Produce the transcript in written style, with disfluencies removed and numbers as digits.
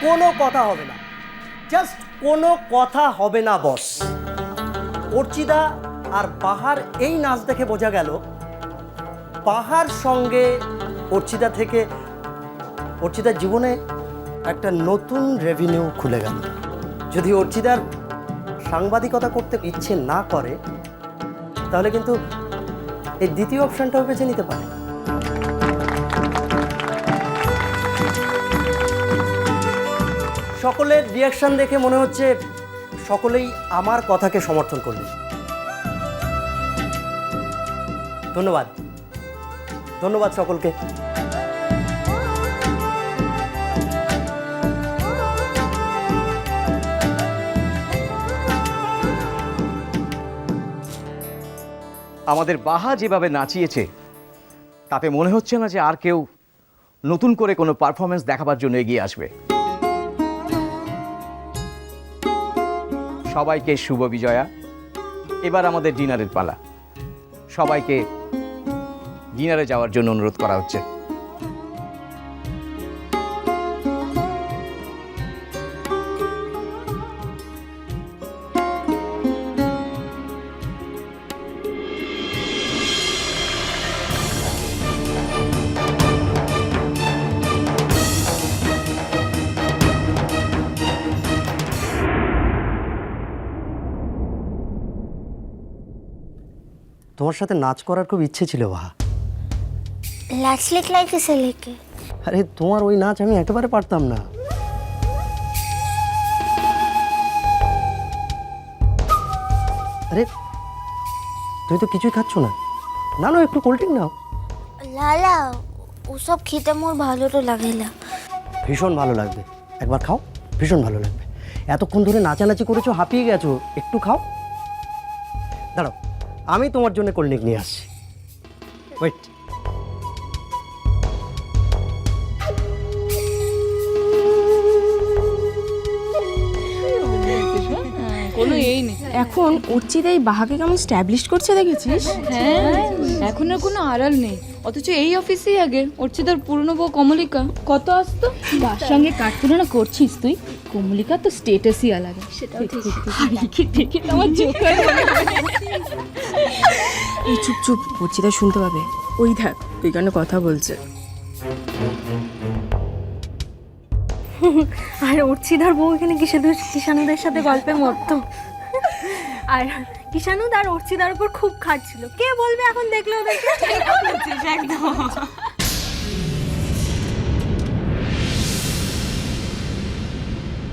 কোনো কথা হবে না, জাস্ট কোনো কথা হবে না বস। অর্চিদা আর বাহার এই নাচ দেখে বোঝা গেল বাহার সঙ্গে অর্চিদা থেকে অর্চিদার জীবনে একটা নতুন রেভিনিউ খুলে গেল। যদি অর্চিদার সাংবাদিকতা করতে ইচ্ছে না করে তাহলে কিন্তু এই দ্বিতীয় অপশনটাও বেছে নিতে পারে। সকলের রিয়াকশন দেখে মনে হচ্ছে সকলেই আমার কথাকে সমর্থন করবে। ধন্যবাদ, ধন্যবাদ সকলকে। আমাদের বাহা যেভাবে নাচিয়েছে তাতে মনে হচ্ছে না যে আর কেউ নতুন করে কোনো পারফরমেন্স দেখাবার জন্য এগিয়ে আসবে। সবাইকে শুভ বিজয়া। এবার আমাদের ডিনারের পালা। সবাইকে ডিনারে যাওয়ার জন্য অনুরোধ করা হচ্ছে। তোমার সাথে নাচ করার খুব ইচ্ছে ছিল বাহা। लाच लिखलाई किसे लेके? আরে তোমার ওই নাচ আমি একেবারে পারতাম না। আরে তুমি তো কিছুই খাচ্ছ না। না না, একটু কোল্ড ড্রিঙ্ক নাও। लाला ও সব খেতে মোর ভালো তো লাগে না। ভীষণ ভালো লাগবে, একবার খাও, ভীষণ ভালো লাগবে। এতক্ষণ ধরে নাচানাচি করেছো, হাঁপিয়ে গেছো, একটু খাও। দাঁড়াও, আমি তোমার জন্য কোল্ড ড্রিঙ্ক নিয়ে আসছি। ওয়েট। কোনো এই নেই। এখন অর্চিদা এই বাহাকে কেমন স্ট্যাবলিশ করছে দেখেছিস? হ্যাঁ, এখন আর কোনো আড়াল নেই। অথচ এই অফিসেই আগে অর্চিতার পুরনো বউ কমলিকা কত আসতো। তার সঙ্গে কাঠ তুলনা করছিস তুই? কমলিকা তো স্টেটাসই আলাদা। সেটাও ঠিক। দেখে তো আমার জোকার মনে হয়। এই চুপ চুপ, অর্চিদা শুনতে পাবে। ওই দেখ তুই কেন কথা বলছে। আর অর্চিদার বউ এখানে কিষানুদের সাথে গল্পে মতো। আর কিষানুদ আর অর্চিদার উপর খুব খাচ্ছিল। কে বলবে এখন দেখলে ওদেরকে? একদম